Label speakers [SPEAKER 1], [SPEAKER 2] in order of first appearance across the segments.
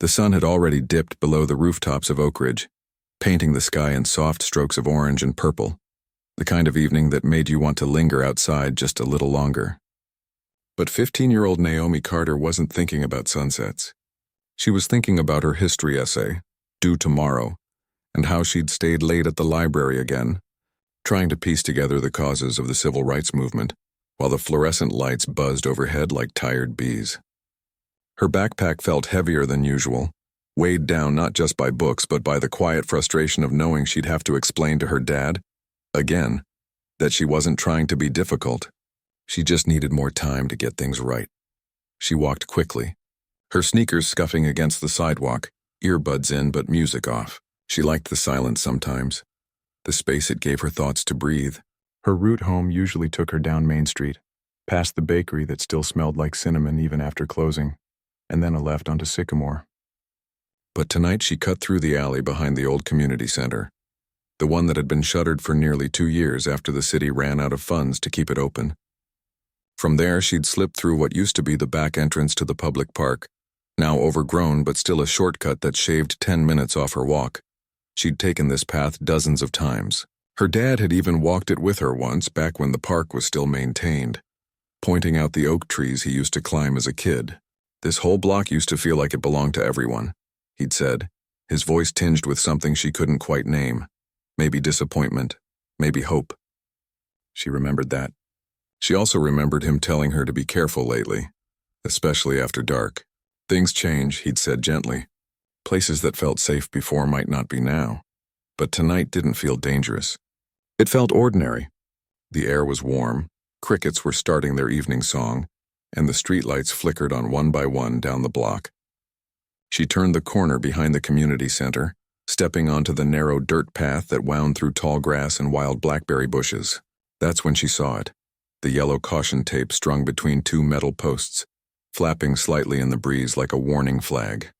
[SPEAKER 1] The sun had already dipped below the rooftops of Oak Ridge, painting the sky in soft strokes of orange and purple, the kind of evening that made you want to linger outside just a little longer. But 15-year-old Naomi Carter wasn't thinking about sunsets. She was thinking about her history essay, due tomorrow, and how she'd stayed late at the library again, trying to piece together the causes of the civil rights movement, while the fluorescent lights buzzed overhead like tired bees. Her backpack felt heavier than usual, weighed down not just by books but by the quiet frustration of knowing she'd have to explain to her dad, again, that she wasn't trying to be difficult. She just needed more time to get things right. She walked quickly, her sneakers scuffing against the sidewalk, earbuds in but music off. She liked the silence sometimes, the space it gave her thoughts to breathe. Her route home usually took her down Main Street, past the bakery that still smelled like cinnamon even after closing, and then a left onto Sycamore. But tonight she cut through the alley behind the old community center, the one that had been shuttered for nearly 2 years after the city ran out of funds to keep it open. From there, she'd slipped through what used to be the back entrance to the public park, now overgrown but still a shortcut that shaved 10 minutes off her walk. She'd taken this path dozens of times. Her dad had even walked it with her once back when the park was still maintained, pointing out the oak trees he used to climb as a kid. "This whole block used to feel like it belonged to everyone," he'd said, his voice tinged with something she couldn't quite name. Maybe disappointment, maybe hope. She remembered that. She also remembered him telling her to be careful lately, especially after dark. "Things change," he'd said gently. Places that felt safe before might not be now. But tonight didn't feel dangerous. It felt ordinary. The air was warm, crickets were starting their evening song, and the streetlights flickered on one by one down the block. She turned the corner behind the community center, stepping onto the narrow dirt path that wound through tall grass and wild blackberry bushes. That's when she saw it, the yellow caution tape strung between 2 metal posts, flapping slightly in the breeze like a warning flag.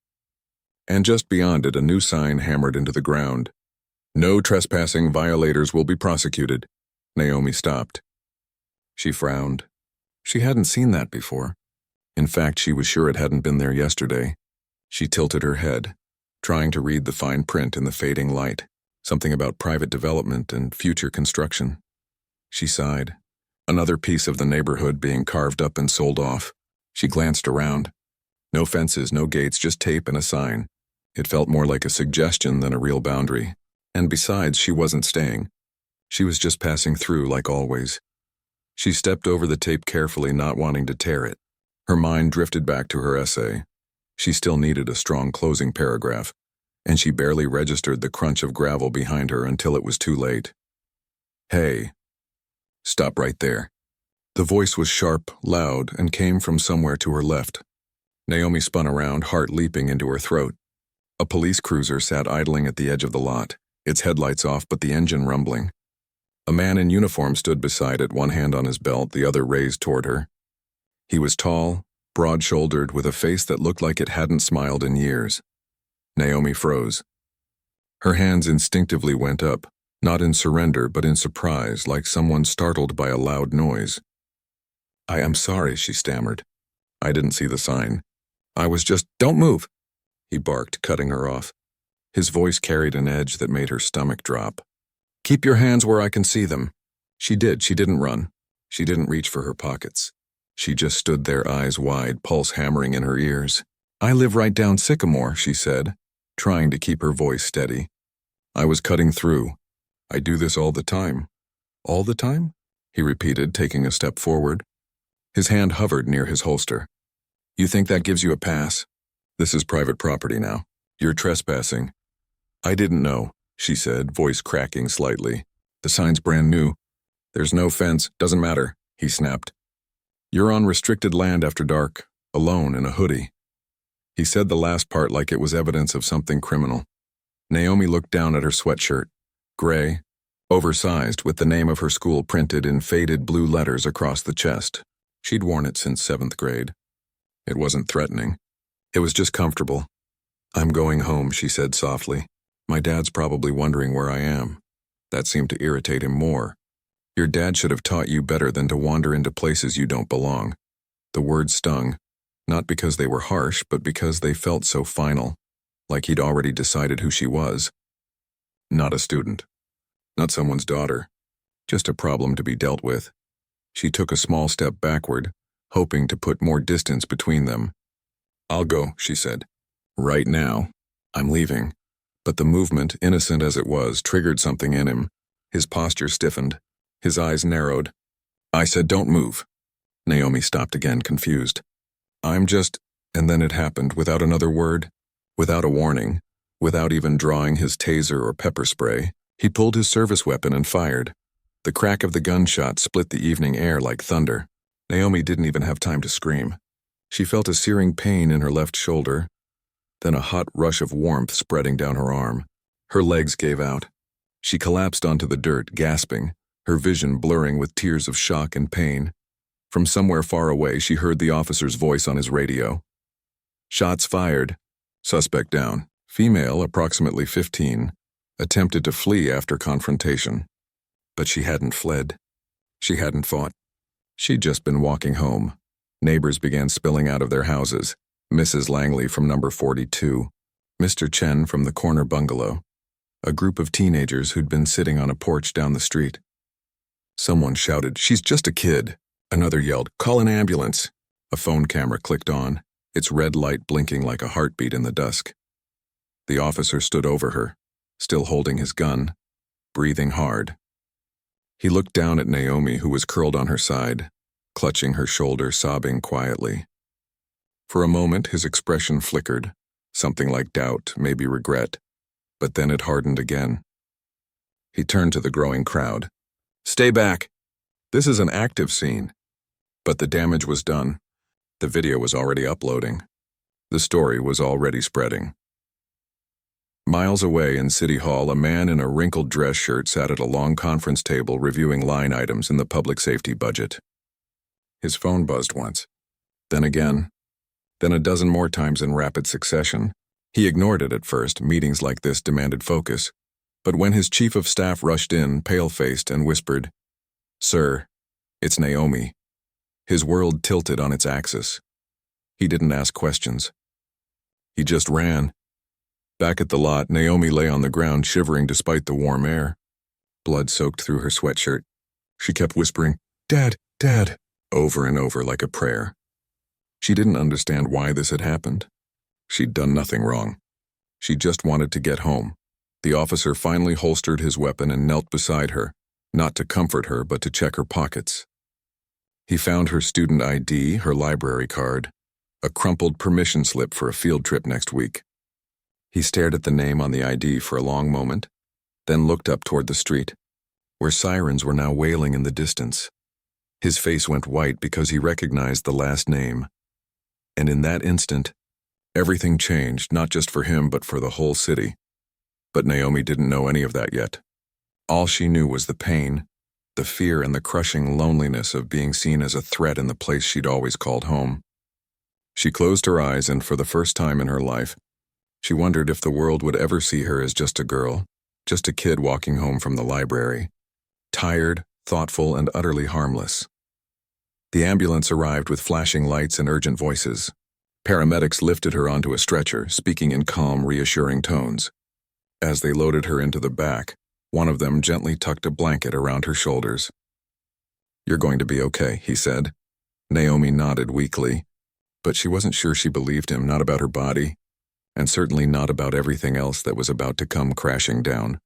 [SPEAKER 1] And just beyond it, a new sign hammered into the ground. "No trespassing, violators will be prosecuted." Naomi stopped. She frowned. She hadn't seen that before. In fact, she was sure it hadn't been there yesterday. She tilted her head, trying to read the fine print in the fading light, something about private development and future construction. She sighed. Another piece of the neighborhood being carved up and sold off. She glanced around. No fences, no gates, just tape and a sign. It felt more like a suggestion than a real boundary. And besides, she wasn't staying. She was just passing through like always. She stepped over the tape carefully, not wanting to tear it. Her mind drifted back to her essay. She still needed a strong closing paragraph, and she barely registered the crunch of gravel behind her until it was too late. "Hey. Stop right there." The voice was sharp, loud, and came from somewhere to her left. Naomi spun around, heart leaping into her throat. A police cruiser sat idling at the edge of the lot, its headlights off but the engine rumbling. A man in uniform stood beside it, one hand on his belt, the other raised toward her. He was tall, broad-shouldered, with a face that looked like it hadn't smiled in years. Naomi froze. Her hands instinctively went up, not in surrender but in surprise, like someone startled by a loud noise. "I am sorry," she stammered. "I didn't see the sign. I was just—" "Don't move," he barked, cutting her off. His voice carried an edge that made her stomach drop. "Keep your hands where I can see them." She did. She didn't run. She didn't reach for her pockets. She just stood there, eyes wide, pulse hammering in her ears. "I live right down Sycamore," she said, trying to keep her voice steady. "I was cutting through. I do this all the time." "All the time?" he repeated, taking a step forward. His hand hovered near his holster. "You think that gives you a pass? This is private property now. You're trespassing." "I didn't know," she said, voice cracking slightly. "The sign's brand new. There's no fence. Doesn't matter," he snapped. "You're on restricted land after dark, alone in a hoodie." He said the last part like it was evidence of something criminal. Naomi looked down at her sweatshirt, gray, oversized, with the name of her school printed in faded blue letters across the chest. She'd worn it since 7th grade. It wasn't threatening. It was just comfortable. "I'm going home," she said softly. "My dad's probably wondering where I am." That seemed to irritate him more. "Your dad should have taught you better than to wander into places you don't belong." The word stung. Not because they were harsh, but because they felt so final, like he'd already decided who she was. Not a student. Not someone's daughter. Just a problem to be dealt with. She took a small step backward, hoping to put more distance between them. "I'll go," she said. "Right now. I'm leaving." But the movement, innocent as it was, triggered something in him. His posture stiffened. His eyes narrowed. "I said don't move." Naomi stopped again, confused. "I'm just—" And then it happened, without another word, without a warning, without even drawing his taser or pepper spray. He pulled his service weapon and fired. The crack of the gunshot split the evening air like thunder. Naomi didn't even have time to scream. She felt a searing pain in her left shoulder, then a hot rush of warmth spreading down her arm. Her legs gave out. She collapsed onto the dirt, gasping, her vision blurring with tears of shock and pain. From somewhere far away, she heard the officer's voice on his radio. "Shots fired. Suspect down. Female, approximately 15, attempted to flee after confrontation." But she hadn't fled. She hadn't fought. She'd just been walking home. Neighbors began spilling out of their houses. Mrs. Langley from number 42, Mr. Chen from the corner bungalow, a group of teenagers who'd been sitting on a porch down the street. Someone shouted, "She's just a kid." Another yelled, "Call an ambulance." A phone camera clicked on, its red light blinking like a heartbeat in the dusk. The officer stood over her, still holding his gun, breathing hard. He looked down at Naomi, who was curled on her side, clutching her shoulder, sobbing quietly. For a moment, his expression flickered, something like doubt, maybe regret, but then it hardened again. He turned to the growing crowd. "Stay back. This is an active scene." But the damage was done. The video was already uploading. The story was already spreading. Miles away in City Hall, a man in a wrinkled dress shirt sat at a long conference table reviewing line items in the public safety budget. His phone buzzed once, then again, then a dozen more times in rapid succession. He ignored it at first. Meetings like this demanded focus. But when his chief of staff rushed in, pale-faced, and whispered, "Sir, it's Naomi," his world tilted on its axis. He didn't ask questions. He just ran. Back at the lot, Naomi lay on the ground, shivering despite the warm air. Blood soaked through her sweatshirt. She kept whispering, "Dad, Dad," over and over like a prayer. She didn't understand why this had happened. She'd done nothing wrong. She just wanted to get home. The officer finally holstered his weapon and knelt beside her, not to comfort her, but to check her pockets. He found her student ID, her library card, a crumpled permission slip for a field trip next week. He stared at the name on the ID for a long moment, then looked up toward the street, where sirens were now wailing in the distance. His face went white because he recognized the last name. And in that instant, everything changed, not just for him, but for the whole city. But Naomi didn't know any of that yet. All she knew was the pain, the fear, and the crushing loneliness of being seen as a threat in the place she'd always called home. She closed her eyes, and for the first time in her life, she wondered if the world would ever see her as just a girl, just a kid walking home from the library, tired, thoughtful, and utterly harmless. The ambulance arrived with flashing lights and urgent voices. Paramedics lifted her onto a stretcher, speaking in calm, reassuring tones. As they loaded her into the back, one of them gently tucked a blanket around her shoulders. "You're going to be okay," he said. Naomi nodded weakly, but she wasn't sure she believed him, not about her body, and certainly not about everything else that was about to come crashing down.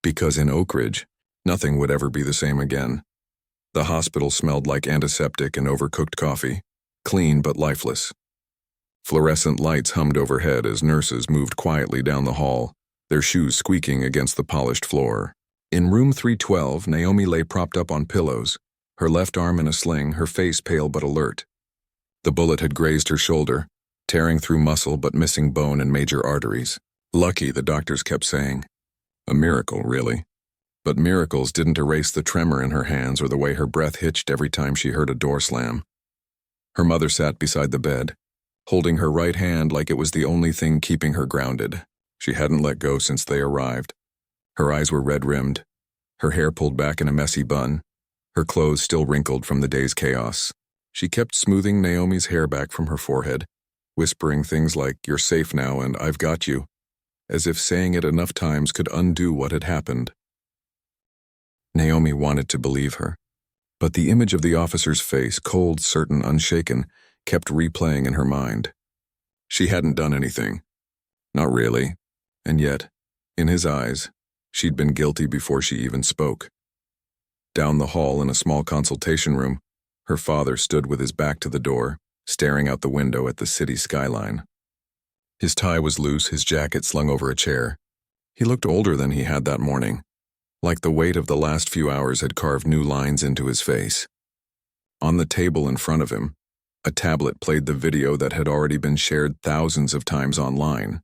[SPEAKER 1] Because in Oak Ridge, nothing would ever be the same again. The hospital smelled like antiseptic and overcooked coffee, clean but lifeless. Fluorescent lights hummed overhead as nurses moved quietly down the hall, their shoes squeaking against the polished floor. In room 312, Naomi lay propped up on pillows, her left arm in a sling, her face pale but alert. The bullet had grazed her shoulder, tearing through muscle but missing bone and major arteries. Lucky, the doctors kept saying. A miracle, really. But miracles didn't erase the tremor in her hands or the way her breath hitched every time she heard a door slam. Her mother sat beside the bed, holding her right hand like it was the only thing keeping her grounded. She hadn't let go since they arrived. Her eyes were red-rimmed, her hair pulled back in a messy bun, her clothes still wrinkled from the day's chaos. She kept smoothing Naomi's hair back from her forehead, whispering things like, "You're safe now and I've got you," as if saying it enough times could undo what had happened. Naomi wanted to believe her, but the image of the officer's face, cold, certain, unshaken, kept replaying in her mind. She hadn't done anything. Not really. And yet, in his eyes, she'd been guilty before she even spoke. Down the hall in a small consultation room, her father stood with his back to the door, staring out the window at the city skyline. His tie was loose, his jacket slung over a chair. He looked older than he had that morning, like the weight of the last few hours had carved new lines into his face. On the table in front of him, a tablet played the video that had already been shared thousands of times online.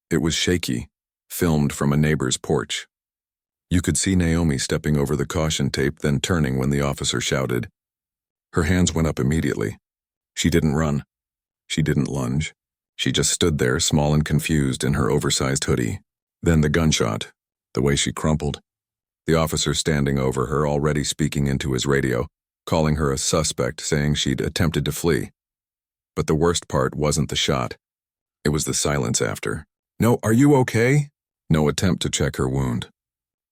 [SPEAKER 1] It was shaky, filmed from a neighbor's porch. You could see Naomi stepping over the caution tape, then turning when the officer shouted. Her hands went up immediately. She didn't run. She didn't lunge. She just stood there, small and confused in her oversized hoodie. Then the gunshot, the way she crumpled. The officer standing over her, already speaking into his radio, calling her a suspect, saying she'd attempted to flee. But the worst part wasn't the shot. It was the silence after. "No, are you okay?" No attempt to check her wound.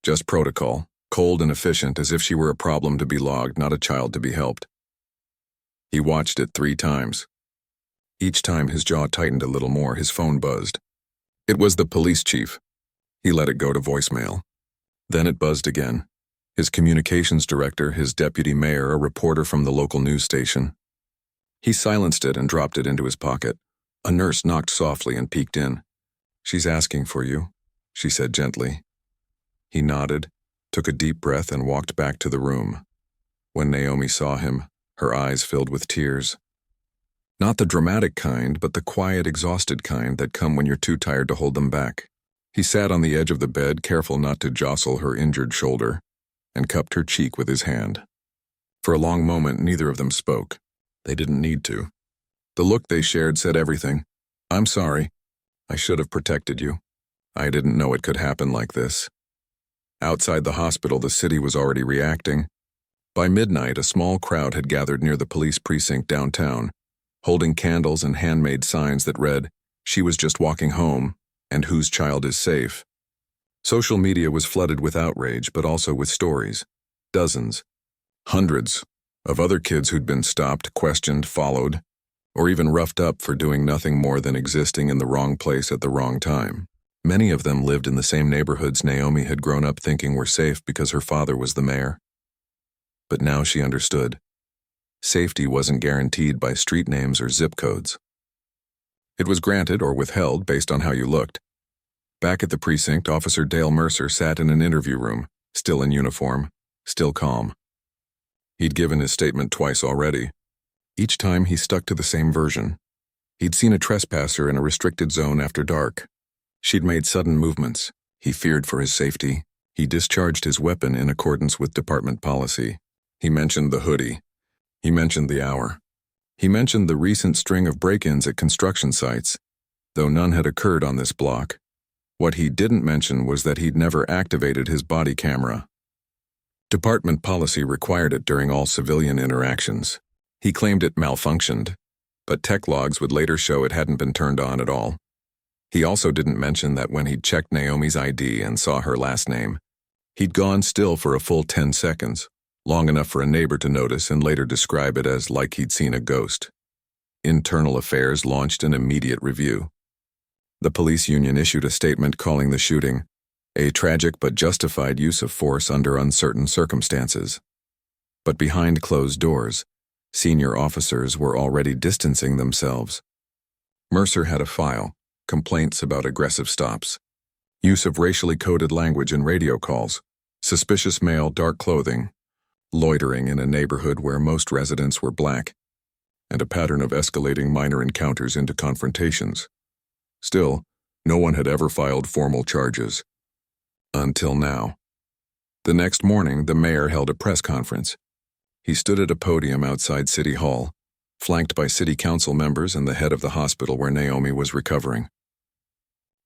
[SPEAKER 1] Just protocol, cold and efficient, as if she were a problem to be logged, not a child to be helped. He watched it 3 times. Each time his jaw tightened a little more, his phone buzzed. It was the police chief. He let it go to voicemail. Then it buzzed again. His communications director, his deputy mayor, a reporter from the local news station. He silenced it and dropped it into his pocket. A nurse knocked softly and peeked in. "She's asking for you," she said gently. He nodded, took a deep breath, and walked back to the room. When Naomi saw him, her eyes filled with tears. Not the dramatic kind, but the quiet, exhausted kind that come when you're too tired to hold them back. He sat on the edge of the bed, careful not to jostle her injured shoulder, and cupped her cheek with his hand. For a long moment, neither of them spoke. They didn't need to. The look they shared said everything. "I'm sorry. I should have protected you. I didn't know it could happen like this." Outside the hospital, the city was already reacting. By midnight, a small crowd had gathered near the police precinct downtown, holding candles and handmade signs that read, "She was just walking home," and "Whose child is safe." Social media was flooded with outrage, but also with stories. Dozens, hundreds, of other kids who'd been stopped, questioned, followed, or even roughed up for doing nothing more than existing in the wrong place at the wrong time. Many of them lived in the same neighborhoods Naomi had grown up thinking were safe because her father was the mayor. But now she understood. Safety wasn't guaranteed by street names or zip codes. It was granted or withheld based on how you looked. Back at the precinct, Officer Dale Mercer sat in an interview room, still in uniform, still calm. He'd given his statement twice already. Each time he stuck to the same version. He'd seen a trespasser in a restricted zone after dark. She'd made sudden movements. He feared for his safety. He discharged his weapon in accordance with department policy. He mentioned the hoodie. He mentioned the hour. He mentioned the recent string of break-ins at construction sites, though none had occurred on this block. What he didn't mention was that he'd never activated his body camera. Department policy required it during all civilian interactions. He claimed it malfunctioned, but tech logs would later show it hadn't been turned on at all. He also didn't mention that when he'd checked Naomi's ID and saw her last name, he'd gone still for a full 10 seconds, long enough for a neighbor to notice and later describe it as like he'd seen a ghost. Internal Affairs launched an immediate review. The police union issued a statement calling the shooting a tragic but justified use of force under uncertain circumstances. But behind closed doors, senior officers were already distancing themselves. Mercer had a file. Complaints about aggressive stops, use of racially coded language in radio calls, suspicious male dark clothing, loitering in a neighborhood where most residents were black, and a pattern of escalating minor encounters into confrontations. Still, no one had ever filed formal charges. Until now. The next morning, the mayor held a press conference. He stood at a podium outside City Hall, flanked by city council members and the head of the hospital where Naomi was recovering.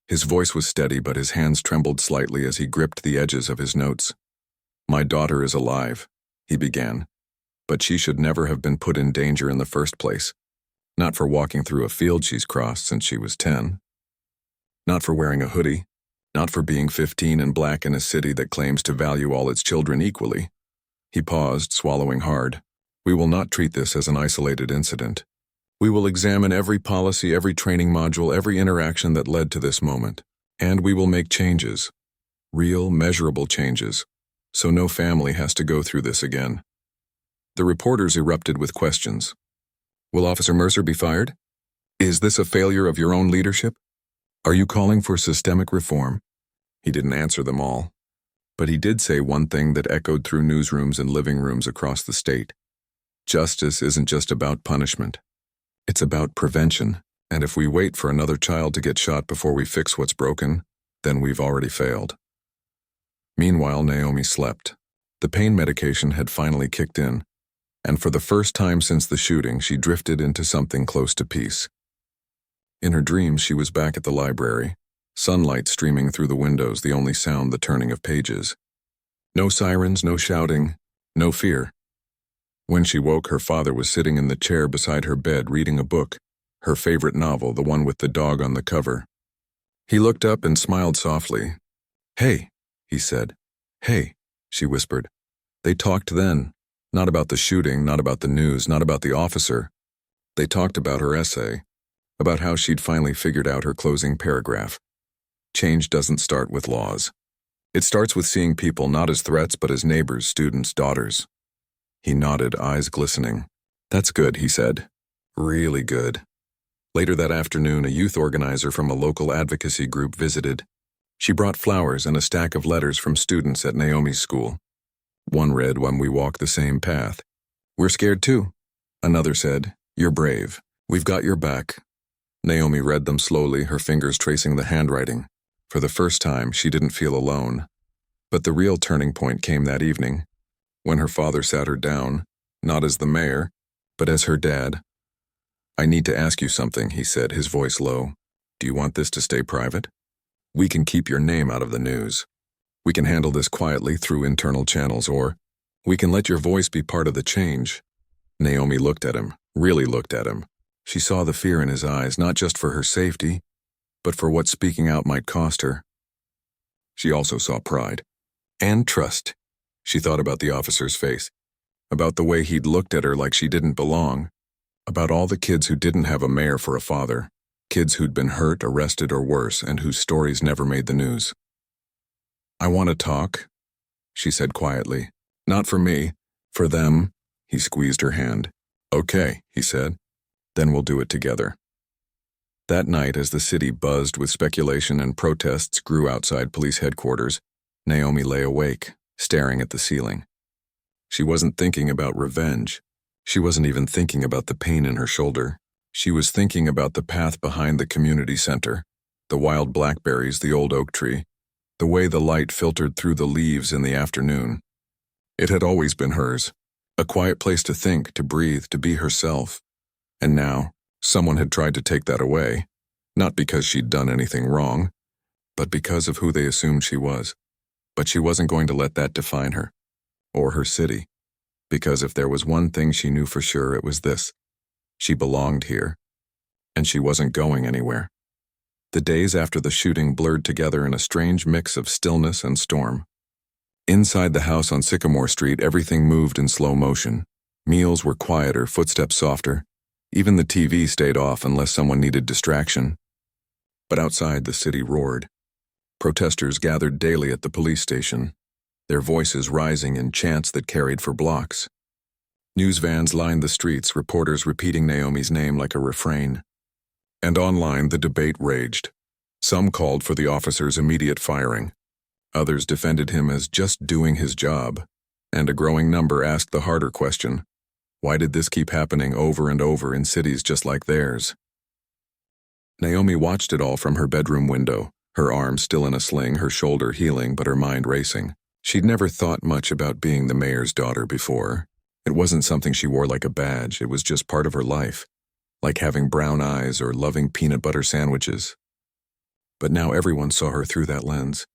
[SPEAKER 1] His voice was steady, but his hands trembled slightly as he gripped the edges of his notes. "My daughter is alive," he began. But she should never have been put in danger in the first place. Not for walking through a field she's crossed since she was 10. Not for wearing a hoodie. Not for being 15 and black in a city that claims to value all its children equally. He paused, swallowing hard. We will not treat this as an isolated incident. We will examine every policy, every training module, every interaction that led to this moment. And we will make changes. Real, measurable changes. So no family has to go through this again. The reporters erupted with questions. Will Officer Mercer be fired? Is this a failure of your own leadership? Are you calling for systemic reform? He didn't answer them all. But he did say one thing that echoed through newsrooms and living rooms across the state. Justice isn't just about punishment. It's about prevention, and if we wait for another child to get shot before we fix what's broken, then we've already failed. Meanwhile, Naomi slept. The pain medication had finally kicked in, and for the first time since the shooting, she drifted into something close to peace. In her dreams, she was back at the library, sunlight streaming through the windows, the only sound the turning of pages. No sirens, no shouting, no fear. When she woke, her father was sitting in the chair beside her bed reading a book, her favorite novel, the one with the dog on the cover. He looked up and smiled softly. "Hey," he said. "Hey," she whispered. They talked then, not about the shooting, not about the news, not about the officer. They talked about her essay, about how she'd finally figured out her closing paragraph. Change doesn't start with laws. It starts with seeing people not as threats but as neighbors, students, daughters. He nodded, eyes glistening. "That's good," he said. "Really good." Later that afternoon, a youth organizer from a local advocacy group visited. She brought flowers and a stack of letters from students at Naomi's school. One read, "When we walk the same path." "We're scared too." Another said, "You're brave. We've got your back." Naomi read them slowly, her fingers tracing the handwriting. For the first time, she didn't feel alone. But the real turning point came that evening, when her father sat her down, not as the mayor, but as her dad. "I need to ask you something," he said, his voice low. "Do you want this to stay private? We can keep your name out of the news. We can handle this quietly through internal channels, or we can let your voice be part of the change." Naomi looked at him, really looked at him. She saw the fear in his eyes, not just for her safety, but for what speaking out might cost her. She also saw pride. And trust. She thought about the officer's face, about the way he'd looked at her like she didn't belong, about all the kids who didn't have a mayor for a father, kids who'd been hurt, arrested, or worse, and whose stories never made the news. "I want to talk," she said quietly. "Not for me, for them." He squeezed her hand. "Okay," he said. "Then we'll do it together." That night, as the city buzzed with speculation and protests grew outside police headquarters, Naomi lay awake, staring at the ceiling. She wasn't thinking about revenge. She wasn't even thinking about the pain in her shoulder. She was thinking about the path behind the community center, the wild blackberries, the old oak tree, the way the light filtered through the leaves in the afternoon. It had always been hers, a quiet place to think, to breathe, to be herself. And now, someone had tried to take that away, not because she'd done anything wrong, but because of who they assumed she was. But she wasn't going to let that define her, or her city, because if there was one thing she knew for sure, it was this. She belonged here, and she wasn't going anywhere. The days after the shooting blurred together in a strange mix of stillness and storm. Inside the house on Sycamore Street, everything moved in slow motion. Meals were quieter, footsteps softer. Even the TV stayed off unless someone needed distraction. But outside, the city roared. Protesters gathered daily at the police station, their voices rising in chants that carried for blocks. News vans lined the streets, reporters repeating Naomi's name like a refrain. And online, the debate raged. Some called for the officer's immediate firing. Others defended him as just doing his job. And a growing number asked the harder question: why did this keep happening over and over in cities just like theirs? Naomi watched it all from her bedroom window, her arm still in a sling, her shoulder healing but her mind racing. She'd never thought much about being the mayor's daughter before. It wasn't something she wore like a badge, it was just part of her life, like having brown eyes or loving peanut butter sandwiches. But now everyone saw her through that lens.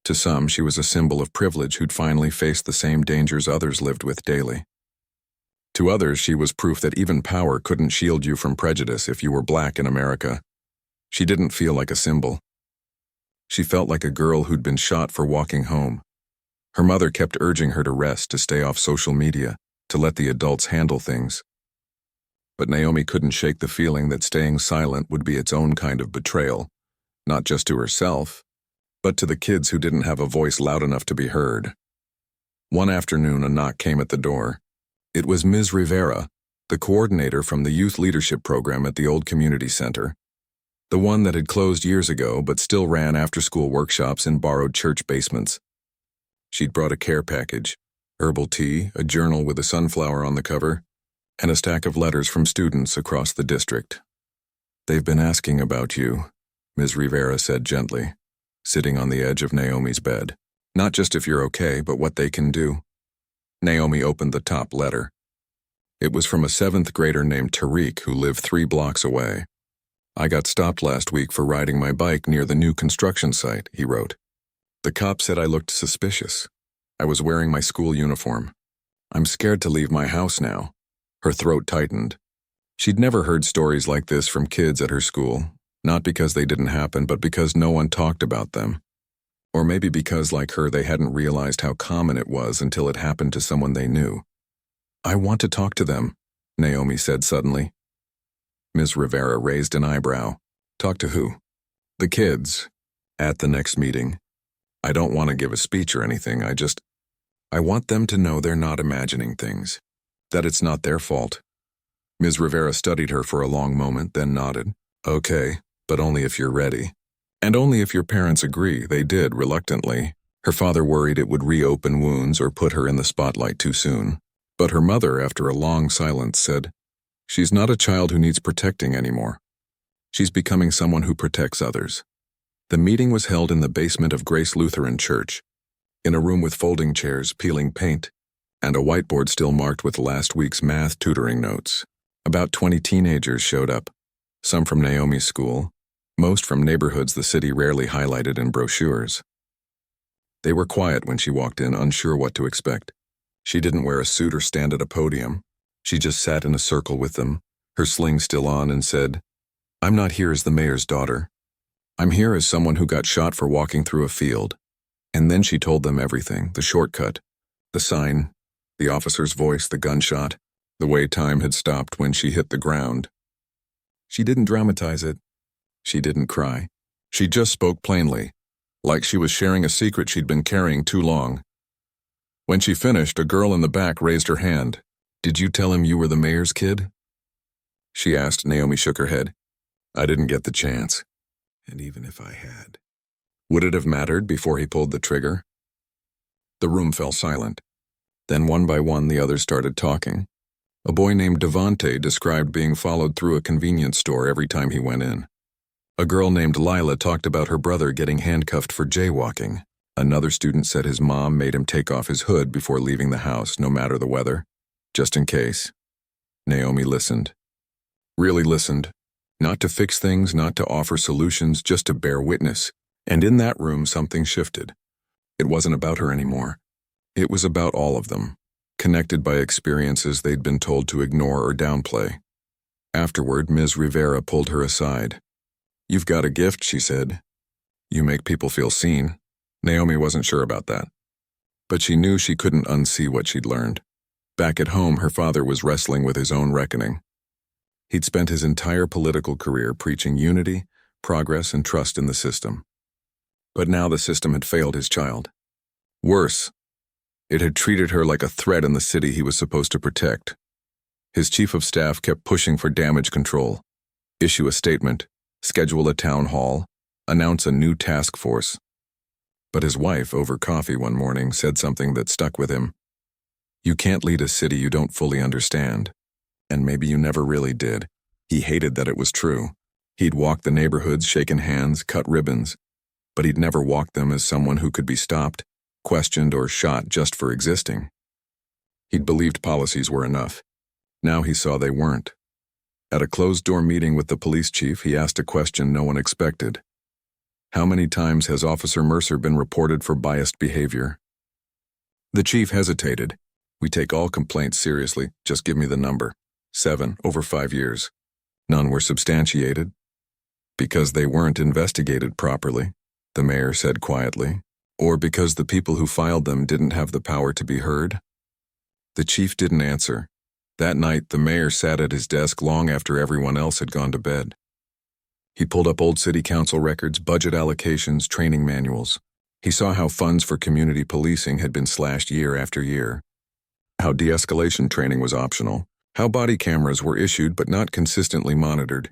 [SPEAKER 1] To some, she was a symbol of privilege who'd finally faced the same dangers others lived with daily. To others, she was proof that even power couldn't shield you from prejudice if you were black in America. She didn't feel like a symbol. She felt like a girl who'd been shot for walking home. Her mother kept urging her to rest, to stay off social media, to let the adults handle things. But Naomi couldn't shake the feeling that staying silent would be its own kind of betrayal, not just to herself, but to the kids who didn't have a voice loud enough to be heard. One afternoon, a knock came at the door. It was Ms. Rivera, the coordinator from the youth leadership program at the old community center, the one that had closed years ago but still ran after-school workshops in borrowed church basements. She'd brought a care package, herbal tea, a journal with a sunflower on the cover, and a stack of letters from students across the district. "They've been asking about you," Ms. Rivera said gently, sitting on the edge of Naomi's bed. "Not just if you're okay, but what they can do." Naomi opened the top letter. It was from a 7th grader named Tariq who lived 3 blocks away. "I got stopped last week for riding my bike near the new construction site," he wrote. "The cop said I looked suspicious. I was wearing my school uniform. I'm scared to leave my house now." Her throat tightened. She'd never heard stories like this from kids at her school, not because they didn't happen, but because no one talked about them. Or maybe because, like her, they hadn't realized how common it was until it happened to someone they knew. "I want to talk to them," Naomi said suddenly. Ms. Rivera raised an eyebrow. "Talk to who?" "The kids. At the next meeting. I don't want to give a speech or anything, I want them to know they're not imagining things. That it's not their fault." Ms. Rivera studied her for a long moment, then nodded. "Okay, but only if you're ready. And only if your parents agree." They did, reluctantly. Her father worried it would reopen wounds or put her in the spotlight too soon. But her mother, after a long silence, said, "She's not a child who needs protecting anymore. She's becoming someone who protects others." The meeting was held in the basement of Grace Lutheran Church, in a room with folding chairs, peeling paint, and a whiteboard still marked with last week's math tutoring notes. About 20 teenagers showed up, some from Naomi's school, most from neighborhoods the city rarely highlighted in brochures. They were quiet when she walked in, unsure what to expect. She didn't wear a suit or stand at a podium. She just sat in a circle with them, her sling still on, and said, "I'm not here as the mayor's daughter. I'm here as someone who got shot for walking through a field." And then she told them everything: the shortcut, the sign, the officer's voice, the gunshot, the way time had stopped when she hit the ground. She didn't dramatize it. She didn't cry. She just spoke plainly, like she was sharing a secret she'd been carrying too long. When she finished, a girl in the back raised her hand. "Did you tell him you were the mayor's kid?" she asked. Naomi shook her head. "I didn't get the chance. And even if I had, would it have mattered before he pulled the trigger?" The room fell silent. Then one by one the others started talking. A boy named Devante described being followed through a convenience store every time he went in. A girl named Lila talked about her brother getting handcuffed for jaywalking. Another student said his mom made him take off his hood before leaving the house, no matter the weather, just in case. Naomi listened. Really listened. Not to fix things, not to offer solutions, just to bear witness. And in that room, something shifted. It wasn't about her anymore. It was about all of them, connected by experiences they'd been told to ignore or downplay. Afterward, Ms. Rivera pulled her aside. "You've got a gift," she said. "You make people feel seen." Naomi wasn't sure about that. But she knew she couldn't unsee what she'd learned. Back at home, her father was wrestling with his own reckoning. He'd spent his entire political career preaching unity, progress, and trust in the system. But now the system had failed his child. Worse, it had treated her like a threat in the city he was supposed to protect. His chief of staff kept pushing for damage control, issue a statement, schedule a town hall, announce a new task force. But his wife, over coffee one morning, said something that stuck with him. "You can't lead a city you don't fully understand." And maybe you never really did. He hated that it was true. He'd walked the neighborhoods, shaken hands, cut ribbons, but he'd never walked them as someone who could be stopped, questioned, or shot just for existing. He'd believed policies were enough. Now he saw they weren't. At a closed-door meeting with the police chief, he asked a question no one expected. "How many times has Officer Mercer been reported for biased behavior?" The chief hesitated. We take all complaints seriously. Just give me the number. 7 over 5 years. None were substantiated. Because they weren't investigated properly, the mayor said quietly, or because the people who filed them didn't have the power to be heard? The chief didn't answer. That night, the mayor sat at his desk long after everyone else had gone to bed. He pulled up old city council records, budget allocations, training manuals. He saw how funds for community policing had been slashed year after year, how de-escalation training was optional, how body cameras were issued but not consistently monitored.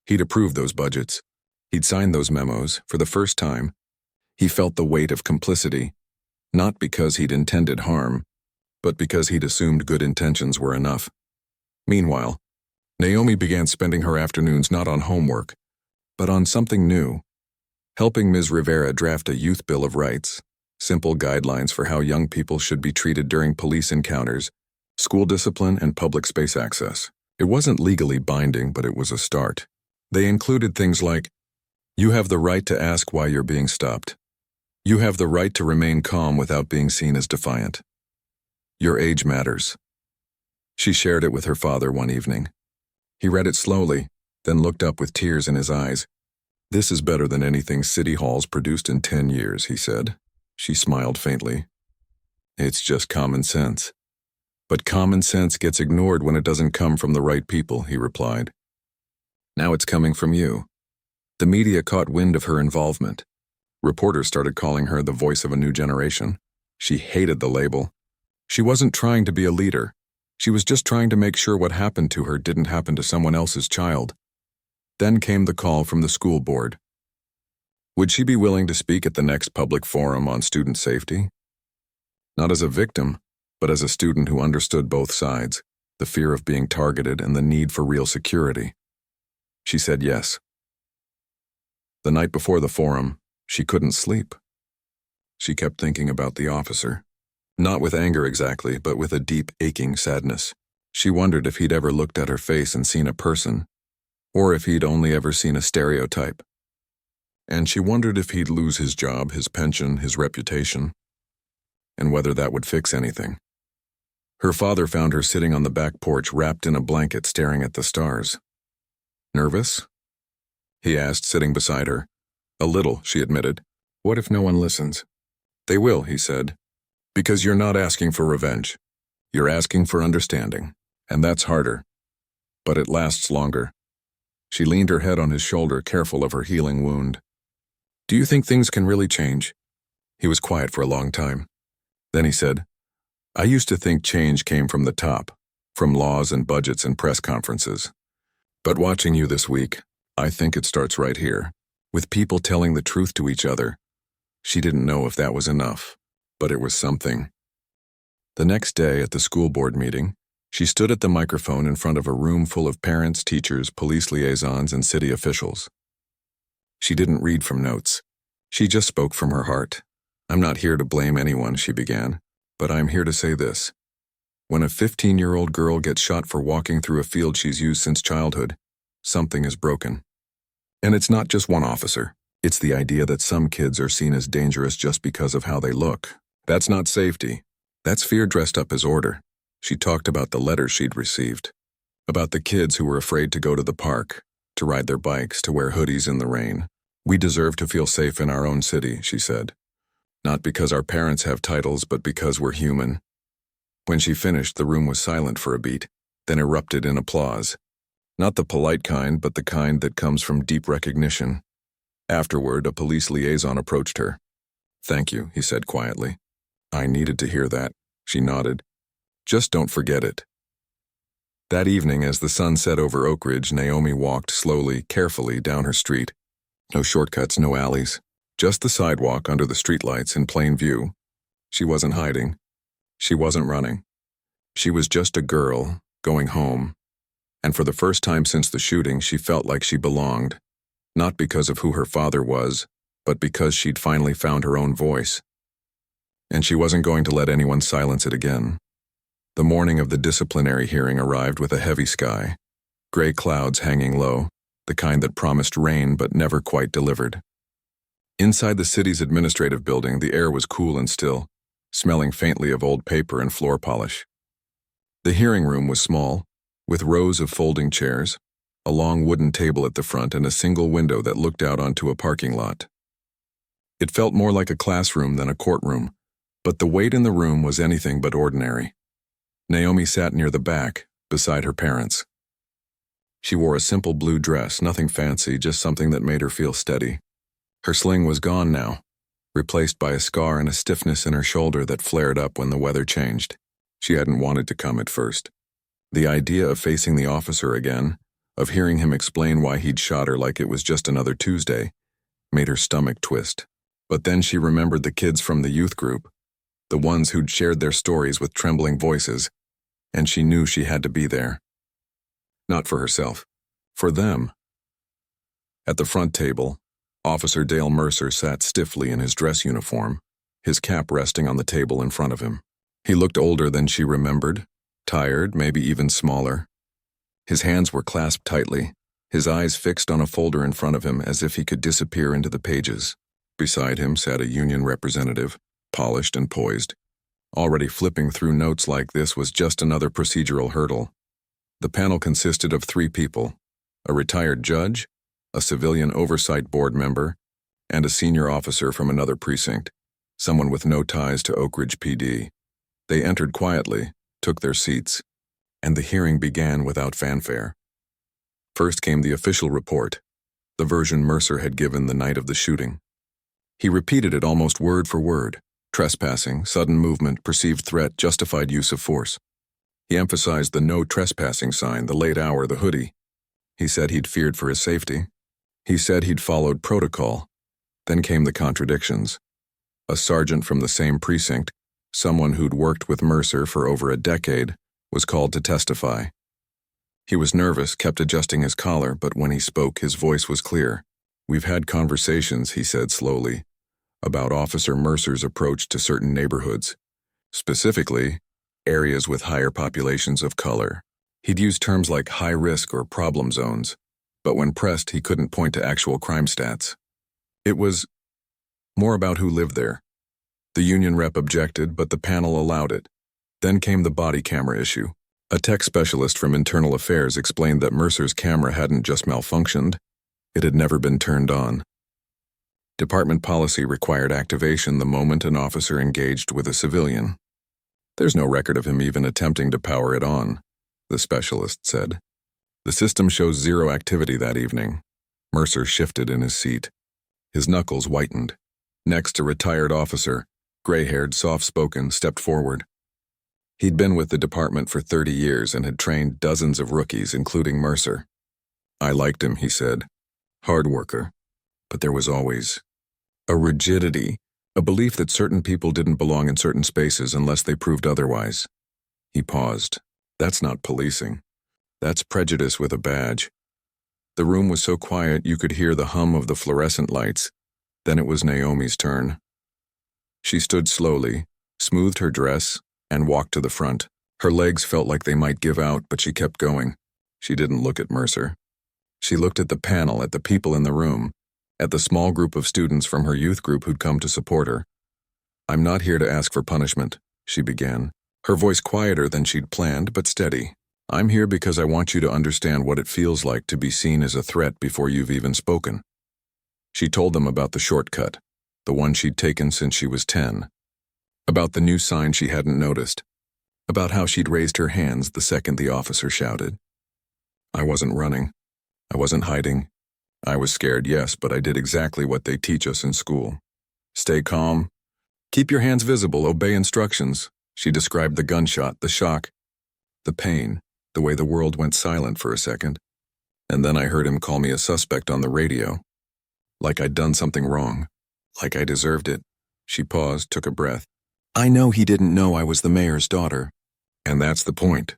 [SPEAKER 1] He'd approved those budgets. He'd signed those memos. For the first time, he felt the weight of complicity, not because he'd intended harm, but because he'd assumed good intentions were enough. Meanwhile, Naomi began spending her afternoons not on homework, but on something new, helping Ms. Rivera draft a youth bill of rights, simple guidelines for how young people should be treated during police encounters, school discipline, and public space access. It wasn't legally binding, but it was a start. They included things like, you have the right to ask why you're being stopped. You have the right to remain calm without being seen as defiant. Your age matters. She shared it with her father one evening. He read it slowly, then looked up with tears in his eyes. This is better than anything City Hall's produced in 10 years, he said. She smiled faintly. It's just common sense. But common sense gets ignored when it doesn't come from the right people, he replied. Now it's coming from you. The media caught wind of her involvement. Reporters started calling her the voice of a new generation. She hated the label. She wasn't trying to be a leader. She was just trying to make sure what happened to her didn't happen to someone else's child. Then came the call from the school board. Would she be willing to speak at the next public forum on student safety? Not as a victim, but as a student who understood both sides, the fear of being targeted and the need for real security. She said yes. The night before the forum, she couldn't sleep. She kept thinking about the officer. Not with anger exactly, but with a deep, aching sadness. She wondered if he'd ever looked at her face and seen a person, or if he'd only ever seen a stereotype. And she wondered if he'd lose his job, his pension, his reputation, and whether that would fix anything. Her father found her sitting on the back porch wrapped in a blanket staring at the stars. Nervous? He asked, sitting beside her. A little, she admitted. What if no one listens? They will, he said. Because you're not asking for revenge. You're asking for understanding, and that's harder. But it lasts longer. She leaned her head on his shoulder, careful of her healing wound. Do you think things can really change? He was quiet for a long time. Then he said, I used to think change came from the top, from laws and budgets and press conferences. But watching you this week, I think it starts right here, with people telling the truth to each other. She didn't know if that was enough, but it was something. The next day at the school board meeting, she stood at the microphone in front of a room full of parents, teachers, police liaisons, and city officials. She didn't read from notes. She just spoke from her heart. I'm not here to blame anyone, she began, but I'm here to say this. When a 15-year-old girl gets shot for walking through a field she's used since childhood, something is broken. And it's not just one officer. It's the idea that some kids are seen as dangerous just because of how they look. That's not safety. That's fear dressed up as order. She talked about the letters she'd received, about the kids who were afraid to go to the park, to ride their bikes, to wear hoodies in the rain. We deserve to feel safe in our own city, she said. Not because our parents have titles, but because we're human. When she finished, the room was silent for a beat, then erupted in applause. Not the polite kind, but the kind that comes from deep recognition. Afterward, a police liaison approached her. Thank you, he said quietly. I needed to hear that, she nodded. Just don't forget it. That evening, as the sun set over Oak Ridge, Naomi walked slowly, carefully down her street. No shortcuts, no alleys. Just the sidewalk under the streetlights in plain view. She wasn't hiding. She wasn't running. She was just a girl, going home. And for the first time since the shooting, she felt like she belonged. Not because of who her father was, but because she'd finally found her own voice. And she wasn't going to let anyone silence it again. The morning of the disciplinary hearing arrived with a heavy sky, gray clouds hanging low, the kind that promised rain but never quite delivered. Inside the city's administrative building, the air was cool and still, smelling faintly of old paper and floor polish. The hearing room was small, with rows of folding chairs, a long wooden table at the front, and a single window that looked out onto a parking lot. It felt more like a classroom than a courtroom, but the weight in the room was anything but ordinary. Naomi sat near the back, beside her parents. She wore a simple blue dress, nothing fancy, just something that made her feel steady. Her sling was gone now, replaced by a scar and a stiffness in her shoulder that flared up when the weather changed. She hadn't wanted to come at first. The idea of facing the officer again, of hearing him explain why he'd shot her like it was just another Tuesday, made her stomach twist. But then she remembered the kids from the youth group, the ones who'd shared their stories with trembling voices, and she knew she had to be there. Not for herself, for them. At the front table, Officer Dale Mercer sat stiffly in his dress uniform, his cap resting on the table in front of him. He looked older than she remembered, tired, maybe even smaller. His hands were clasped tightly, his eyes fixed on a folder in front of him as if he could disappear into the pages. Beside him sat a union representative, polished and poised. Already flipping through notes like this was just another procedural hurdle. The panel consisted of 3 people, a retired judge, a civilian oversight board member, and a senior officer from another precinct, someone with no ties to Oak Ridge PD. They entered quietly, took their seats, and the hearing began without fanfare. First came the official report, the version Mercer had given the night of the shooting. He repeated it almost word for word: trespassing, sudden movement, perceived threat, justified use of force. He emphasized the no trespassing sign, the late hour, the hoodie. He said he'd feared for his safety. He said he'd followed protocol. Then came the contradictions. A sergeant from the same precinct, someone who'd worked with Mercer for over a decade, was called to testify. He was nervous, kept adjusting his collar, but when he spoke, his voice was clear. "We've had conversations," he said slowly, about Officer Mercer's approach to certain neighborhoods, specifically areas with higher populations of color. He'd use terms like high risk or problem zones, but when pressed, he couldn't point to actual crime stats. It was more about who lived there. The union rep objected, but the panel allowed it. Then came the body camera issue. A tech specialist from Internal Affairs explained that Mercer's camera hadn't just malfunctioned, it had never been turned on. Department policy required activation the moment an officer engaged with a civilian. "There's no record of him even attempting to power it on," the specialist said. "The system shows 0 activity that evening." Mercer shifted in his seat. His knuckles whitened. Next, a retired officer, gray-haired, soft-spoken, stepped forward. He'd been with the department for 30 years and had trained dozens of rookies, including Mercer. "I liked him," he said. "Hard worker. But there was always a rigidity, a belief that certain people didn't belong in certain spaces unless they proved otherwise." He paused. "That's not policing. That's prejudice with a badge." The room was so quiet you could hear the hum of the fluorescent lights. Then it was Naomi's turn. She stood slowly, smoothed her dress, and walked to the front. Her legs felt like they might give out, but she kept going. She didn't look at Mercer. She looked at the panel, at the people in the room, at the small group of students from her youth group who'd come to support her. "I'm not here to ask for punishment," she began, her voice quieter than she'd planned, but steady. "I'm here because I want you to understand what it feels like to be seen as a threat before you've even spoken." She told them about the shortcut, the one she'd taken since she was 10, about the new sign she hadn't noticed, about how she'd raised her hands the second the officer shouted. "I wasn't running. I wasn't hiding. I was scared, yes, but I did exactly what they teach us in school. Stay calm. Keep your hands visible, obey instructions." She described the gunshot, the shock, the pain, the way the world went silent for a second. "And then I heard him call me a suspect on the radio. Like I'd done something wrong. Like I deserved it." She paused, took a breath. "I know he didn't know I was the mayor's daughter. And that's the point.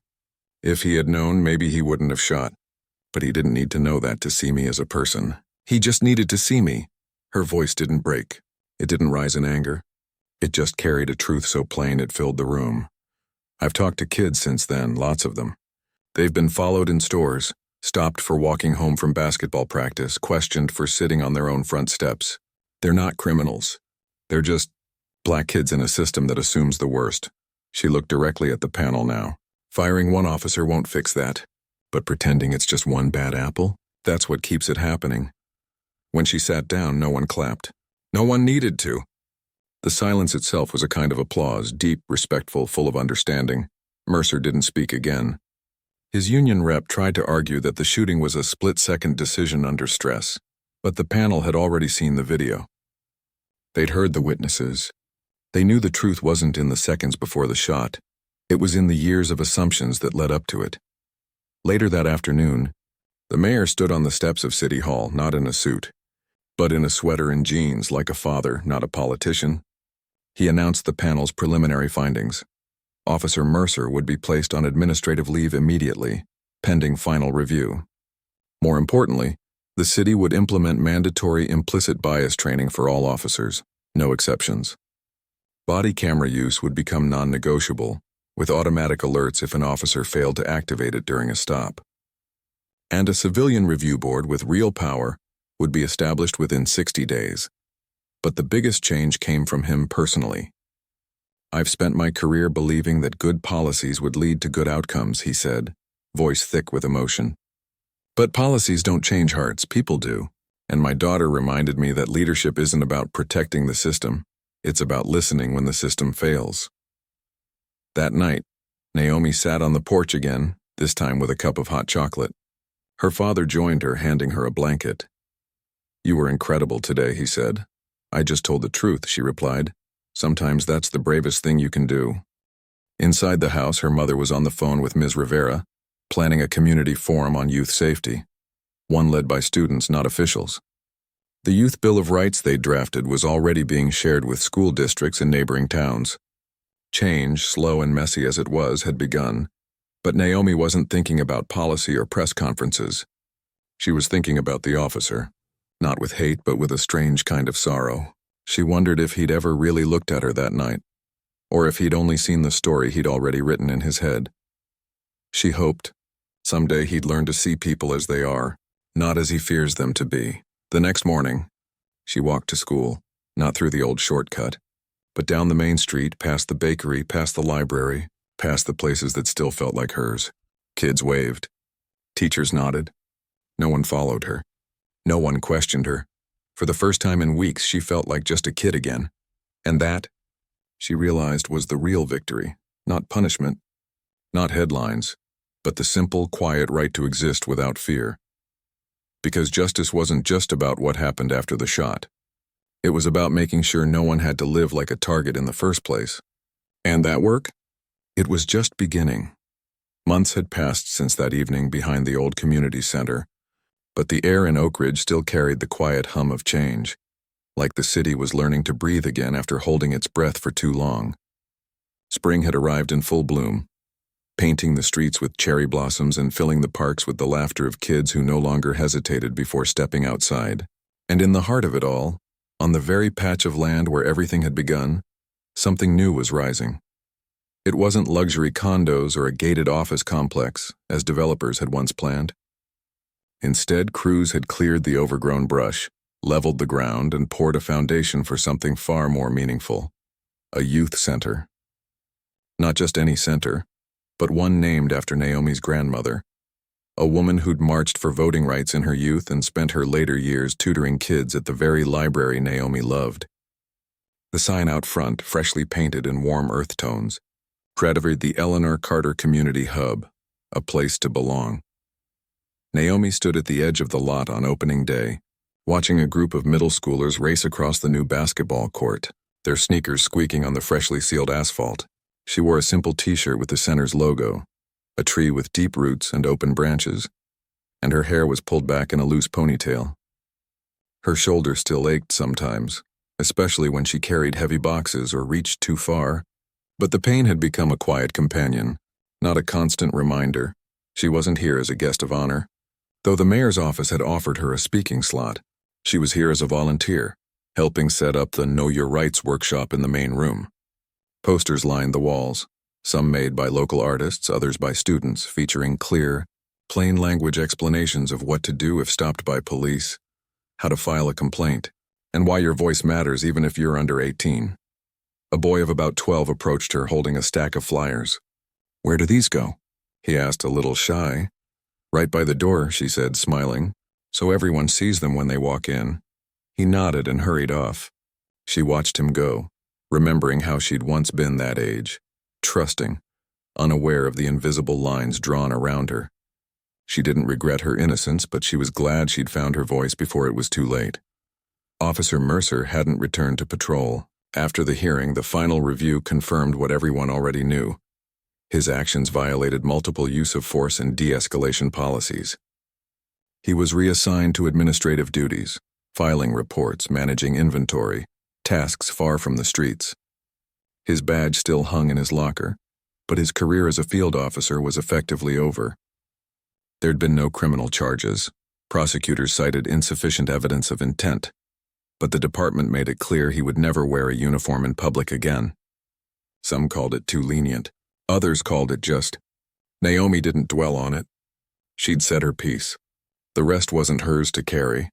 [SPEAKER 1] If he had known, maybe he wouldn't have shot. But he didn't need to know that to see me as a person. He just needed to see me." Her voice didn't break. It didn't rise in anger. It just carried a truth so plain it filled the room. "I've talked to kids since then, lots of them. They've been followed in stores, stopped for walking home from basketball practice, questioned for sitting on their own front steps. They're not criminals. They're just black kids in a system that assumes the worst." She looked directly at the panel now. Firing one officer won't fix that, but pretending it's just one bad apple, that's what keeps it happening. When she sat down, no one clapped. No one needed to. The silence itself was a kind of applause, deep, respectful, full of understanding. Mercer didn't speak again. His union rep tried to argue that the shooting was a split-second decision under stress, but the panel had already seen the video. They'd heard the witnesses. They knew the truth wasn't in the seconds before the shot. It was in the years of assumptions that led up to it. Later that afternoon, the mayor stood on the steps of City Hall, not in a suit, but in a sweater and jeans, like a father, not a politician. He announced the panel's preliminary findings. Officer Mercer would be placed on administrative leave immediately, pending final review. More importantly, the city would implement mandatory implicit bias training for all officers, no exceptions. Body camera use would become non-negotiable, with automatic alerts if an officer failed to activate it during a stop. And a civilian review board with real power would be established within 60 days. But the biggest change came from him personally. "I've spent my career believing that good policies would lead to good outcomes," he said, voice thick with emotion. "But policies don't change hearts, people do. And my daughter reminded me that leadership isn't about protecting the system, it's about listening when the system fails." That night, Naomi sat on the porch again, this time with a cup of hot chocolate. Her father joined her, handing her a blanket. "You were incredible today," he said. "I just told the truth," she replied. "Sometimes that's the bravest thing you can do." Inside the house, her mother was on the phone with Ms. Rivera, planning a community forum on youth safety, one led by students, not officials. The Youth Bill of Rights they'd drafted was already being shared with school districts in neighboring towns. Change, slow and messy as it was, had begun, but Naomi wasn't thinking about policy or press conferences. She was thinking about the officer, not with hate but with a strange kind of sorrow. She wondered if he'd ever really looked at her that night, or if he'd only seen the story he'd already written in his head. She hoped someday he'd learn to see people as they are, not as he fears them to be. The next morning, she walked to school, not through the old shortcut, but down the main street, past the bakery, past the library, past the places that still felt like hers. Kids waved. Teachers nodded. No one followed her. No one questioned her. For the first time in weeks, she felt like just a kid again. And that, she realized, was the real victory. Not punishment, not headlines, but the simple, quiet right to exist without fear. Because justice wasn't just about what happened after the shot. It was about making sure no one had to live like a target in the first place. And that work? It was just beginning. Months had passed since that evening behind the old community center, but the air in Oak Ridge still carried the quiet hum of change, like the city was learning to breathe again after holding its breath for too long. Spring had arrived in full bloom, painting the streets with cherry blossoms and filling the parks with the laughter of kids who no longer hesitated before stepping outside. And in the heart of it all, on the very patch of land where everything had begun, something new was rising. It wasn't luxury condos or a gated office complex, as developers had once planned. Instead, crews had cleared the overgrown brush, leveled the ground, and poured a foundation for something far more meaningful: a youth center. Not just any center, but one named after Naomi's grandmother, a woman who'd marched for voting rights in her youth and spent her later years tutoring kids at the very library Naomi loved. The sign out front, freshly painted in warm earth tones, credited the Eleanor Carter Community Hub, a place to belong. Naomi stood at the edge of the lot on opening day, watching a group of middle schoolers race across the new basketball court, their sneakers squeaking on the freshly sealed asphalt. She wore a simple t-shirt with the center's logo, a tree with deep roots and open branches, and her hair was pulled back in a loose ponytail. Her shoulders still ached sometimes, especially when she carried heavy boxes or reached too far, but the pain had become a quiet companion, not a constant reminder. She wasn't here as a guest of honor. Though the mayor's office had offered her a speaking slot, she was here as a volunteer, helping set up the Know Your Rights workshop in the main room. Posters lined the walls, some made by local artists, others by students, featuring clear, plain language explanations of what to do if stopped by police, how to file a complaint, and why your voice matters even if you're under 18. A boy of about 12 approached her holding a stack of flyers. "Where do these go?" he asked, a little shy. Right by the door, she said, smiling, so everyone sees them when they walk in. He nodded and hurried off. She watched him go, remembering how she'd once been that age, trusting, unaware of the invisible lines drawn around her. She didn't regret her innocence, but she was glad she'd found her voice before it was too late. Officer Mercer hadn't returned to patrol. After the hearing, the final review confirmed what everyone already knew. His actions violated multiple use of force and de-escalation policies. He was reassigned to administrative duties, filing reports, managing inventory, tasks far from the streets. His badge still hung in his locker, but his career as a field officer was effectively over. There'd been no criminal charges. Prosecutors cited insufficient evidence of intent, but the department made it clear he would never wear a uniform in public again. Some called it too lenient. Others called it just. Naomi didn't dwell on it. She'd said her piece. The rest wasn't hers to carry.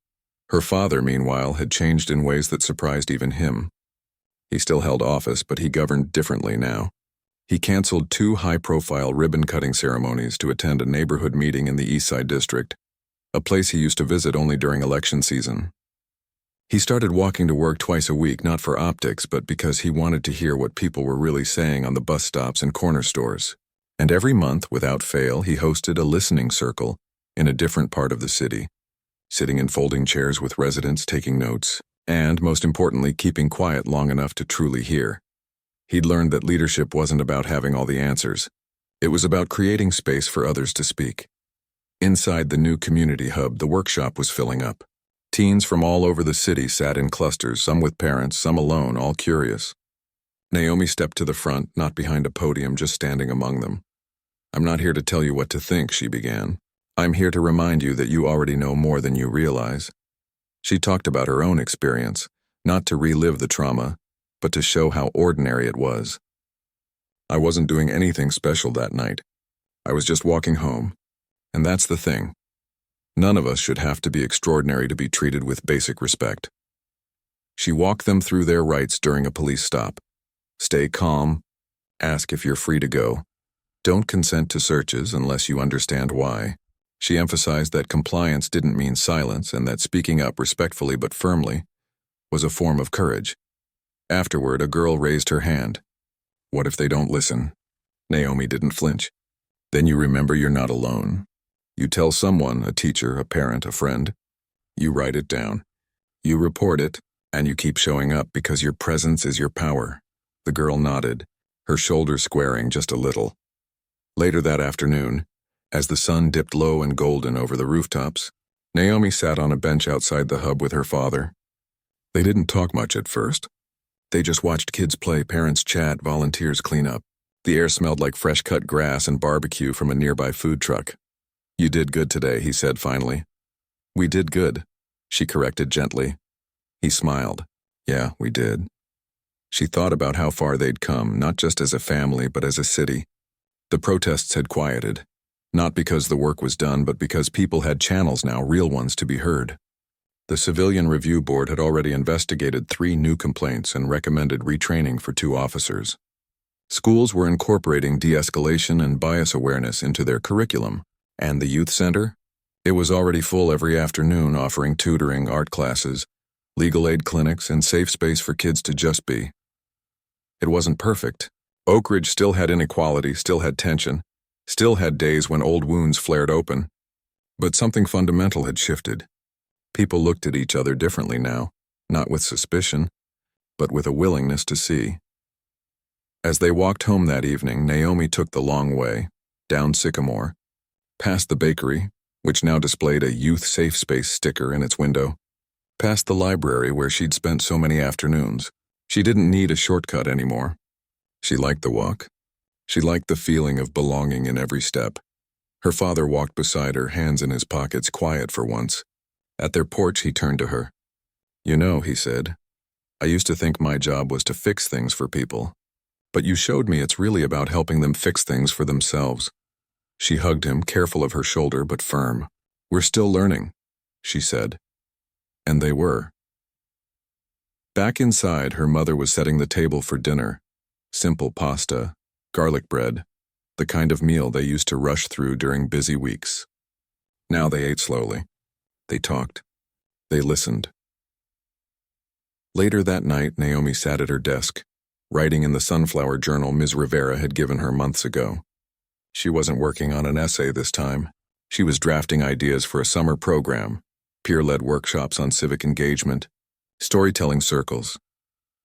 [SPEAKER 1] Her father, meanwhile, had changed in ways that surprised even him. He still held office, but he governed differently now. He canceled 2 high-profile ribbon-cutting ceremonies to attend a neighborhood meeting in the Eastside District, a place he used to visit only during election season. He started walking to work twice a week, not for optics, but because he wanted to hear what people were really saying on the bus stops and corner stores. And every month, without fail, he hosted a listening circle in a different part of the city, sitting in folding chairs with residents taking notes, and, most importantly, keeping quiet long enough to truly hear. He'd learned that leadership wasn't about having all the answers. It was about creating space for others to speak. Inside the new community hub, the workshop was filling up. Teens from all over the city sat in clusters, some with parents, some alone, all curious. Naomi stepped to the front, not behind a podium, just standing among them. "I'm not here to tell you what to think," she began. "I'm here to remind you that you already know more than you realize." She talked about her own experience, not to relive the trauma, but to show how ordinary it was. "I wasn't doing anything special that night. I was just walking home. And that's the thing. None of us should have to be extraordinary to be treated with basic respect." She walked them through their rights during a police stop. Stay calm. Ask if you're free to go. Don't consent to searches unless you understand why. She emphasized that compliance didn't mean silence and that speaking up respectfully but firmly was a form of courage. Afterward, a girl raised her hand. "What if they don't listen?" Naomi didn't flinch. "Then you remember you're not alone. You tell someone, a teacher, a parent, a friend. You write it down. You report it, and you keep showing up because your presence is your power." The girl nodded, her shoulders squaring just a little. Later that afternoon, as the sun dipped low and golden over the rooftops, Naomi sat on a bench outside the hub with her father. They didn't talk much at first. They just watched kids play, parents chat, volunteers clean up. The air smelled like fresh-cut grass and barbecue from a nearby food truck. "You did good today," he said finally. "We did good," she corrected gently. He smiled. "Yeah, we did." She thought about how far they'd come, not just as a family, but as a city. The protests had quieted, not because the work was done, but because people had channels now, real ones, to be heard. The Civilian Review Board had already investigated 3 new complaints and recommended retraining for 2 officers. Schools were incorporating de-escalation and bias awareness into their curriculum. And the youth center? It was already full every afternoon, offering tutoring, art classes, legal aid clinics, and safe space for kids to just be. It wasn't perfect. Oak Ridge still had inequality, still had tension, still had days when old wounds flared open. But something fundamental had shifted. People looked at each other differently now, not with suspicion, but with a willingness to see. As they walked home that evening, Naomi took the long way, down Sycamore, past the bakery, which now displayed a youth safe space sticker in its window, past the library where she'd spent so many afternoons. She didn't need a shortcut anymore. She liked the walk. She liked the feeling of belonging in every step. Her father walked beside her, hands in his pockets, quiet for once. At their porch, he turned to her. "You know," he said, "I used to think my job was to fix things for people. But you showed me it's really about helping them fix things for themselves." She hugged him, careful of her shoulder but firm. "We're still learning," she said. And they were. Back inside, her mother was setting the table for dinner. Simple pasta, garlic bread, the kind of meal they used to rush through during busy weeks. Now they ate slowly. They talked. They listened. Later that night, Naomi sat at her desk, writing in the sunflower journal Ms. Rivera had given her months ago. She wasn't working on an essay this time. She was drafting ideas for a summer program, peer-led workshops on civic engagement, storytelling circles,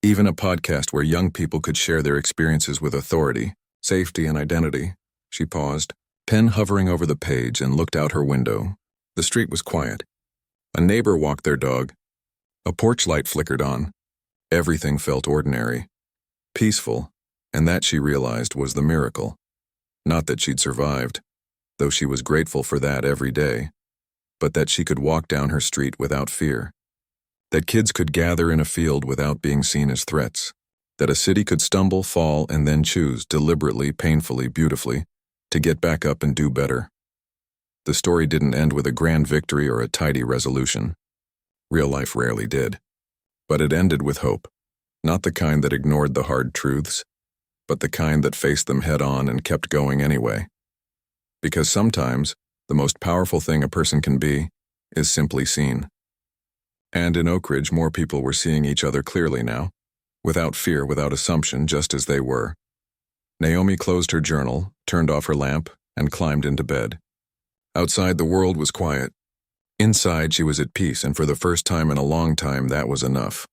[SPEAKER 1] even a podcast where young people could share their experiences with authority, safety, and identity. She paused, pen hovering over the page, and looked out her window. The street was quiet. A neighbor walked their dog. A porch light flickered on. Everything felt ordinary, peaceful, and that, she realized, was the miracle. Not that she'd survived, though she was grateful for that every day, but that she could walk down her street without fear. That kids could gather in a field without being seen as threats. That a city could stumble, fall, and then choose, deliberately, painfully, beautifully, to get back up and do better. The story didn't end with a grand victory or a tidy resolution. Real life rarely did. But it ended with hope. Not the kind that ignored the hard truths, but the kind that faced them head on and kept going anyway. Because sometimes, the most powerful thing a person can be is simply seen. And in Oak Ridge, more people were seeing each other clearly now, without fear, without assumption, just as they were. Naomi closed her journal, turned off her lamp, and climbed into bed. Outside, the world was quiet. Inside, she was at peace, and for the first time in a long time, that was enough.